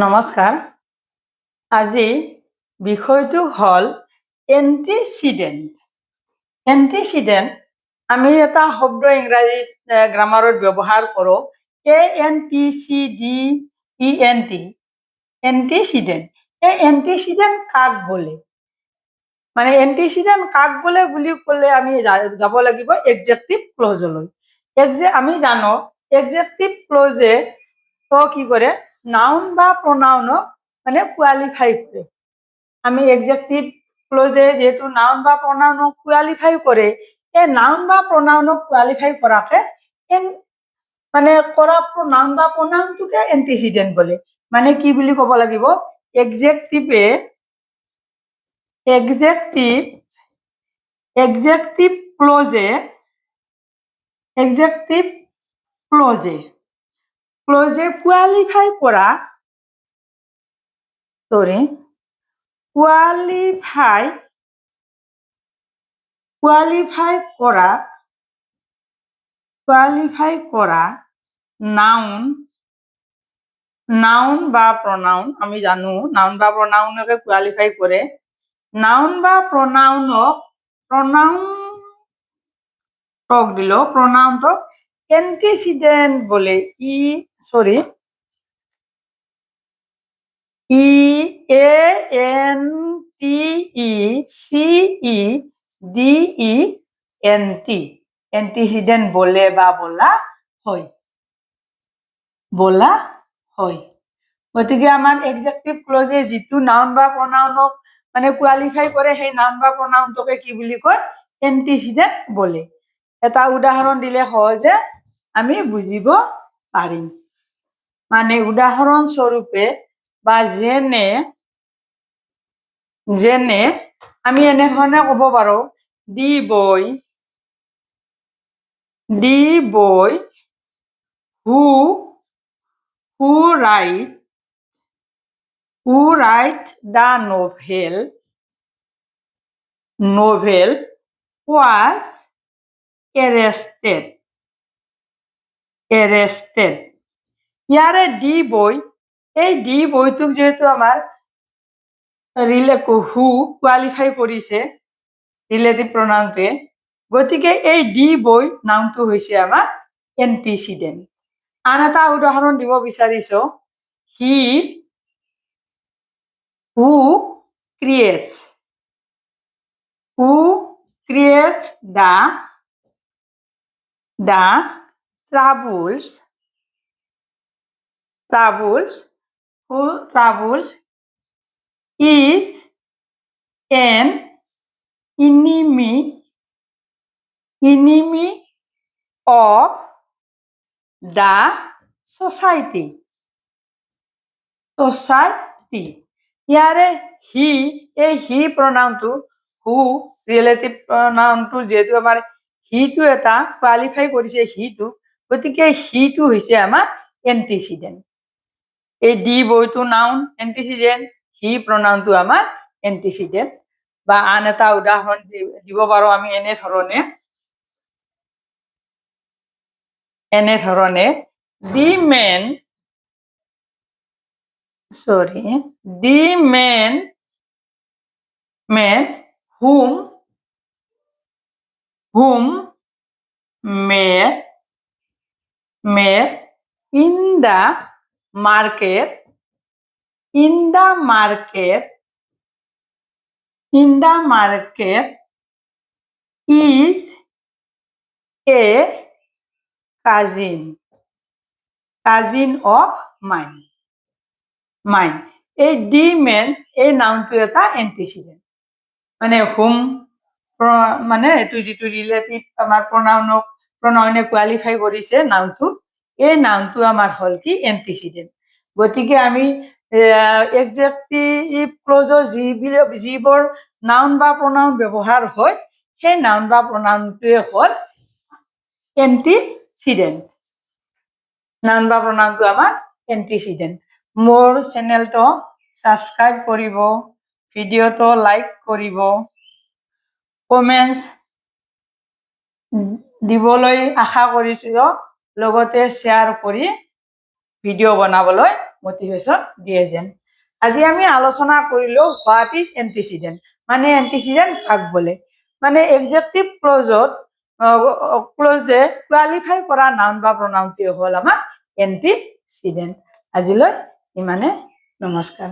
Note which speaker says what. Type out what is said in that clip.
Speaker 1: নমস্কাৰ। আজি বিষয়টো হ'ল এণ্টিচিডেণ্ট। এণ্টিচিডেণ্ট আমি এটা শব্দ ইংৰাজীত গ্ৰামাৰত ব্যৱহাৰ কৰোঁ, ANTCDENT, এণ্টিচিডেণ্ট। এই এণ্টিচিডেণ্ট কাক বোলে? মানে এণ্টিচিডেণ্ট কাক বোলে বুলি ক'লে আমি যাব লাগিব এডজেক্টিভ ক্লজলৈ। আমি জানো এডজেক্টিভ ক্লজে কি কৰে, নাউন বা প্ৰনাউনক মানে কোৱালিফাই কৰে। আমি এডজেক্টিভ ক্লজে যেহেতু নাউন বা প্ৰনাউনক কোৱালিফাই কৰে, এই নাউন বা প্ৰনাউনক কোৱালিফাই কৰাকে মানে কৰা নাউন বা প্ৰনাউনটোকে এণ্টিচিডেণ্ট বোলে। মানে কি বুলি ক'ব লাগিব, এডজেক্টিভ ক্লজে কোৱালিফাই কৰা নাউন বা প্ৰনাউন। আমি জানো নাউন বা প্ৰনাউনকে কোৱালিফাই কৰে। নাউন বা প্ৰনাউনক এণ্টিচিডেণ্ট বোলে। এণ্টিচিডেণ্ট বলে বা বলা হয়। গতিকে আমাৰ এডজেক্টিভ ক্লজে যিটো নাউন বা প্ৰনাউনক মানে কোৱালিফাই কৰে, সেই নাউন বা প্ৰনাউনটোকে কি বুলি কয়, এণ্টিচিডেণ্ট বোলে। এটা উদাহৰণ দিলে সহজে আমি বুজিব পাৰিম। মানে উদাহৰণ স্বৰূপে বা যেনে আমি এনেধৰণে ক'ব পাৰো, দি বই who write the novel was arrested. ইয়াৰে দি বই, এই দি বইটোক যেহেতু আমাৰ হু কোৱালিফাই কৰিছে ৰিলেটিভ প্ৰনাউনটোৱে, গতিকে এই দি বই নাউনটো হৈছে আমাৰ এণ্টিচিডেণ্ট। আন এটা উদাহৰণ দিব বিচাৰিছো, he who creates the troubles is an enemy of the society. ইয়াৰে এই হি প্ৰনাউনটো, হু ৰিলেটিভ প্ৰনাউনটো যেহেতু আমাৰ হিটো এটা কোৱালিফাই কৰিছে হিটো, গতিকে হিটো হৈছে আমাৰ এণ্টিচিডেণ্ট। এই দি বইটো নাউন এণ্টিচিডেণ্ট, হি প্ৰনাউনটো আমাৰ এণ্টিচিডেণ্ট। বা আন এটা উদাহৰণ দিব পাৰো আমি এনেধৰণে the man whom met in the market is a cousin of mine. এই দি মেন এই নাউনটো এটা এণ্টিচিডেণ্ট। মানে হুম মানে এইটো যিটো ৰিলেটিভ আমাৰ প্ৰনাউনে কোৱালিফাই কৰিছে নাউনটো, এই নাউনটো আমাৰ হ'ল কি এণ্টিচিডেণ্ট। গতিকে আমি এডজেক্টিভ ক্লজৰ যিবোৰ নাউন বা প্ৰনাউন ব্যৱহাৰ হয়, সেই নাউন বা প্ৰনাউনটোৱে হ'ল এণ্টিচিডেণ্ট। নাউন বা প্ৰনাউনটো আমাৰ এণ্টিচিডেণ্ট। মোৰ চেনেলটো ছাবস্ক্ৰাইব কৰিব, ভিডিঅ'টো লাইক কৰিব, কমেণ্টছ দিবলৈ আশা কৰিছোঁ, লগতে শ্বেয়াৰ কৰি ভিডিঅ' বনাবলৈ মটিভেশ্যন দিয়ে যেন। আজি আমি আলোচনা কৰিলোঁ হোৱাট ইজ এণ্টিচিডেণ্ট, মানে এণ্টিচিডেণ্ট কাক বোলে। মানে এডজেক্টিভ ক্লজে কোৱালিফাই কৰা নাউন বা প্ৰনাউনটোৱে হ'ল আমাৰ এণ্টিচিডেণ্ট। আজিলৈ ইমানে, নমস্কাৰ।